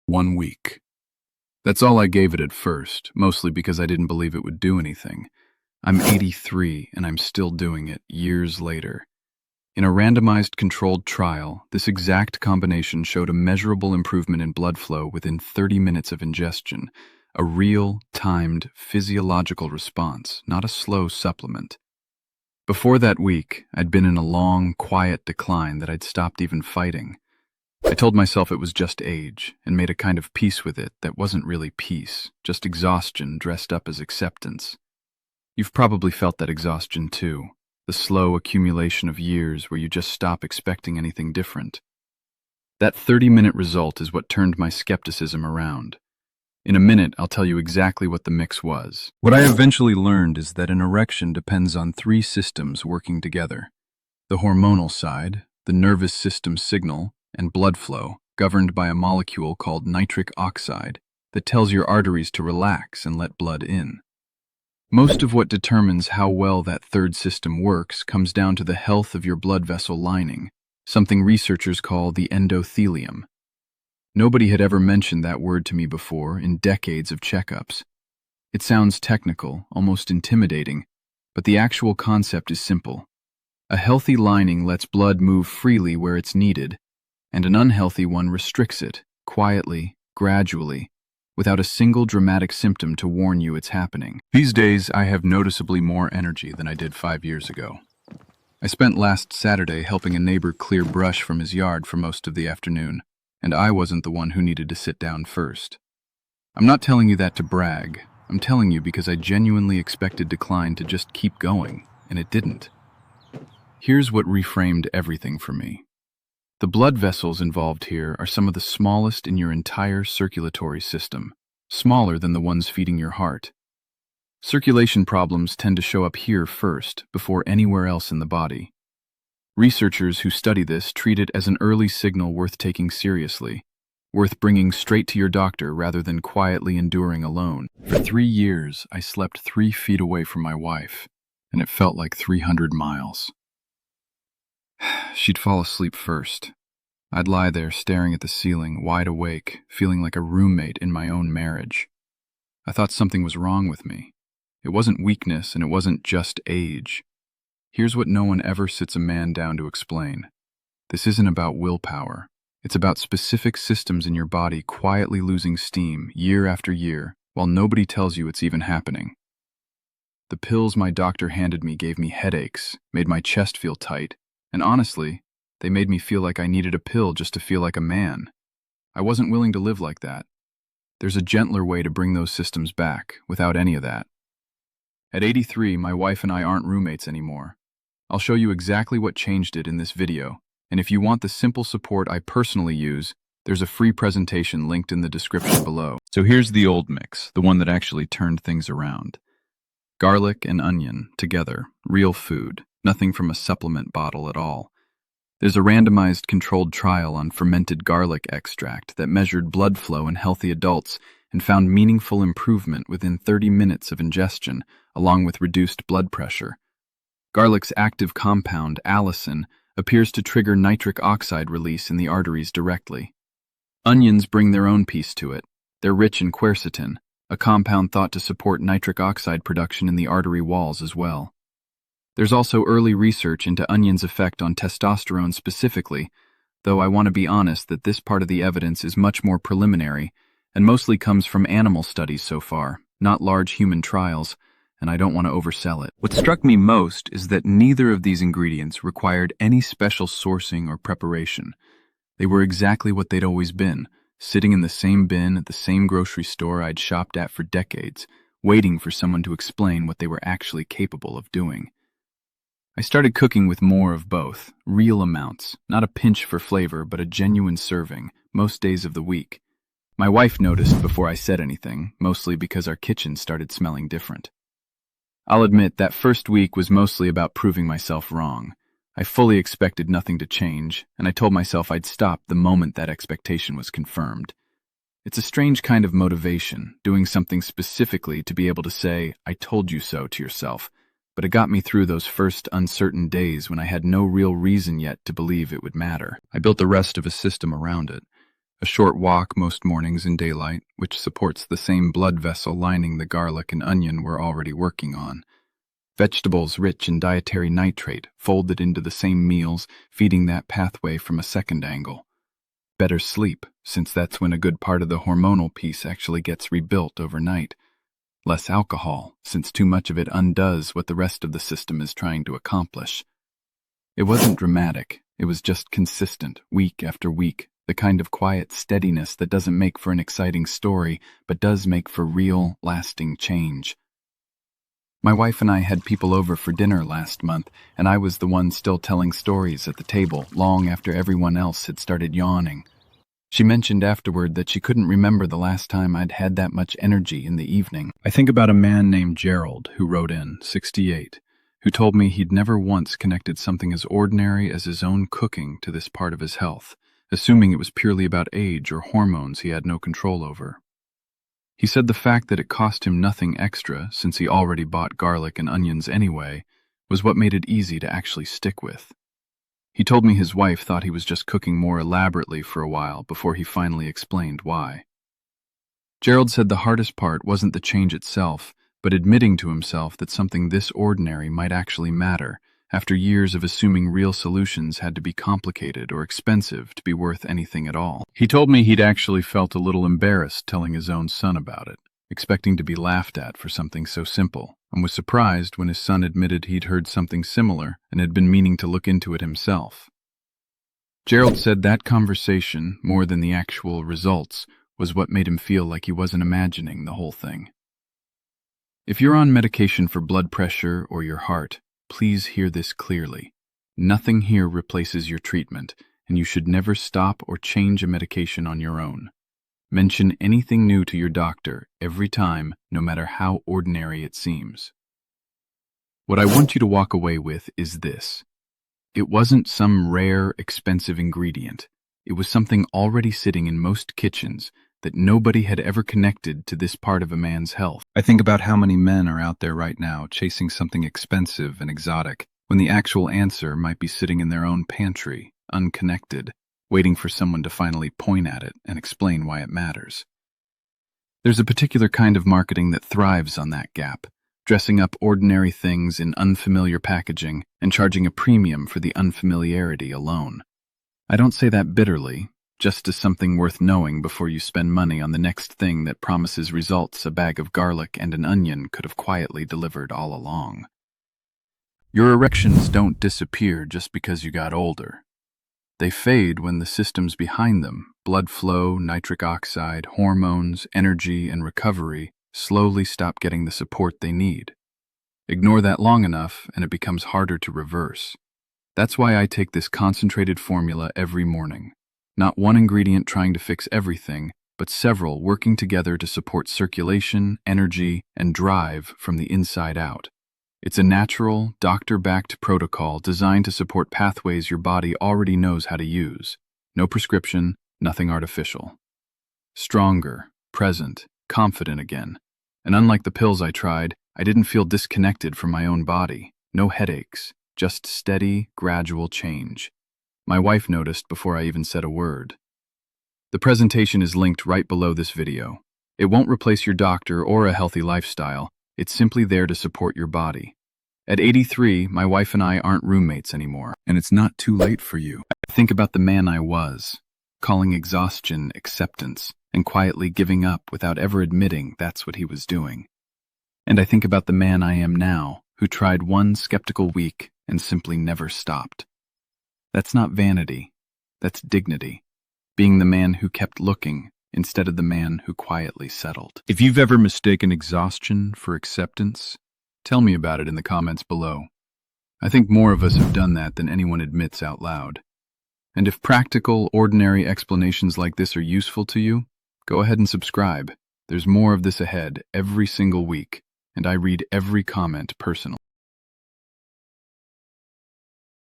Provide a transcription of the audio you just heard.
1 week. That's all I gave it at first, mostly because I didn't believe it would do anything. I'm 83, and I'm still doing it, years later. In a randomized controlled trial, this exact combination showed a measurable improvement in blood flow within 30 minutes of ingestion, a real, timed, physiological response, not a slow supplement. Before that week, I'd been in a long, quiet decline that I'd stopped even fighting. I told myself it was just age, and made a kind of peace with it that wasn't really peace, just exhaustion dressed up as acceptance. You've probably felt that exhaustion too, the slow accumulation of years where you just stop expecting anything different. That 30-minute result is what turned my skepticism around. In a minute, I'll tell you exactly what the mix was. What I eventually learned is that an erection depends on 3 systems working together: the hormonal side, the nervous system signal, and blood flow, governed by a molecule called nitric oxide that tells your arteries to relax and let blood in. Most of what determines how well that third system works comes down to the health of your blood vessel lining, something researchers call the endothelium. Nobody had ever mentioned that word to me before in decades of checkups. It sounds technical, almost intimidating, but the actual concept is simple. A healthy lining lets blood move freely where it's needed, and an unhealthy one restricts it, quietly, gradually, without a single dramatic symptom to warn you it's happening. These days, I have noticeably more energy than I did 5 years ago. I spent last Saturday helping a neighbor clear brush from his yard for most of the afternoon, and I wasn't the one who needed to sit down first. I'm not telling you that to brag. I'm telling you because I genuinely expected decline to just keep going, and it didn't. Here's what reframed everything for me. The blood vessels involved here are some of the smallest in your entire circulatory system, smaller than the ones feeding your heart. Circulation problems tend to show up here first, before anywhere else in the body. Researchers who study this treat it as an early signal worth taking seriously, worth bringing straight to your doctor rather than quietly enduring alone. For 3 years, I slept 3 feet away from my wife, and it felt like 300 miles. She'd fall asleep first. I'd lie there staring at the ceiling, wide awake, feeling like a roommate in my own marriage. I thought something was wrong with me. It wasn't weakness, and it wasn't just age. Here's what no one ever sits a man down to explain. This isn't about willpower. It's about specific systems in your body quietly losing steam year after year, while nobody tells you it's even happening. The pills my doctor handed me gave me headaches, made my chest feel tight, and honestly, they made me feel like I needed a pill just to feel like a man. I wasn't willing to live like that. There's a gentler way to bring those systems back, without any of that. At 83, my wife and I aren't roommates anymore. I'll show you exactly what changed it in this video, and if you want the simple support I personally use, there's a free presentation linked in the description below. So here's the old mix, the one that actually turned things around. Garlic and onion, together, real food, nothing from a supplement bottle at all. There's a randomized controlled trial on fermented garlic extract that measured blood flow in healthy adults and found meaningful improvement within 30 minutes of ingestion, along with reduced blood pressure. Garlic's active compound, allicin, appears to trigger nitric oxide release in the arteries directly. Onions bring their own piece to it. They're rich in quercetin, a compound thought to support nitric oxide production in the artery walls as well. There's also early research into onion's effect on testosterone specifically, though I want to be honest that this part of the evidence is much more preliminary and mostly comes from animal studies so far, not large human trials, and I don't want to oversell it. What struck me most is that neither of these ingredients required any special sourcing or preparation. They were exactly what they'd always been, sitting in the same bin at the same grocery store I'd shopped at for decades, waiting for someone to explain what they were actually capable of doing. I started cooking with more of both, real amounts, not a pinch for flavor, but a genuine serving, most days of the week. My wife noticed before I said anything, mostly because our kitchen started smelling different. I'll admit that first week was mostly about proving myself wrong. I fully expected nothing to change, and I told myself I'd stop the moment that expectation was confirmed. It's a strange kind of motivation, doing something specifically to be able to say, "I told you so" to yourself. But it got me through those first uncertain days when I had no real reason yet to believe it would matter. I built the rest of a system around it. A short walk most mornings in daylight, which supports the same blood vessel lining the garlic and onion we're already working on. Vegetables rich in dietary nitrate, folded into the same meals, feeding that pathway from a second angle. Better sleep, since that's when a good part of the hormonal piece actually gets rebuilt overnight. Less alcohol, since too much of it undoes what the rest of the system is trying to accomplish. It wasn't dramatic, it was just consistent, week after week, the kind of quiet steadiness that doesn't make for an exciting story, but does make for real, lasting change. My wife and I had people over for dinner last month, and I was the one still telling stories at the table long after everyone else had started yawning. She mentioned afterward that she couldn't remember the last time I'd had that much energy in the evening. I think about a man named Gerald who wrote in, 68, who told me he'd never once connected something as ordinary as his own cooking to this part of his health, assuming it was purely about age or hormones he had no control over. He said the fact that it cost him nothing extra, since he already bought garlic and onions anyway, was what made it easy to actually stick with. He told me his wife thought he was just cooking more elaborately for a while before he finally explained why. Gerald said the hardest part wasn't the change itself, but admitting to himself that something this ordinary might actually matter, after years of assuming real solutions had to be complicated or expensive to be worth anything at all. He told me he'd actually felt a little embarrassed telling his own son about it, expecting to be laughed at for something so simple, and was surprised when his son admitted he'd heard something similar and had been meaning to look into it himself. Gerald said that conversation, more than the actual results, was what made him feel like he wasn't imagining the whole thing. If you're on medication for blood pressure or your heart, please hear this clearly. Nothing here replaces your treatment, and you should never stop or change a medication on your own. Mention anything new to your doctor every time, no matter how ordinary it seems. What I want you to walk away with is this. It wasn't some rare, expensive ingredient. It was something already sitting in most kitchens that nobody had ever connected to this part of a man's health. I think about how many men are out there right now chasing something expensive and exotic, when the actual answer might be sitting in their own pantry, unconnected, waiting for someone to finally point at it and explain why it matters. There's a particular kind of marketing that thrives on that gap, dressing up ordinary things in unfamiliar packaging and charging a premium for the unfamiliarity alone. I don't say that bitterly, just as something worth knowing before you spend money on the next thing that promises results a bag of garlic and an onion could have quietly delivered all along. Your erections don't disappear just because you got older. They fade when the systems behind them, blood flow, nitric oxide, hormones, energy, and recovery, slowly stop getting the support they need. Ignore that long enough, and it becomes harder to reverse. That's why I take this concentrated formula every morning. Not one ingredient trying to fix everything, but several working together to support circulation, energy, and drive from the inside out. It's a natural, doctor-backed protocol designed to support pathways your body already knows how to use. No prescription, nothing artificial. Stronger, present, confident again. And unlike the pills I tried, I didn't feel disconnected from my own body. No headaches, just steady, gradual change. My wife noticed before I even said a word. The presentation is linked right below this video. It won't replace your doctor or a healthy lifestyle. It's simply there to support your body. At 83, my wife and I aren't roommates anymore, and it's not too late for you. I think about the man I was, calling exhaustion acceptance, and quietly giving up without ever admitting that's what he was doing. And I think about the man I am now, who tried one skeptical week and simply never stopped. That's not vanity, that's dignity, being the man who kept looking instead of the man who quietly settled. If you've ever mistaken exhaustion for acceptance, tell me about it in the comments below. I think more of us have done that than anyone admits out loud. And if practical, ordinary explanations like this are useful to you, go ahead and subscribe. There's more of this ahead every single week, and I read every comment personally.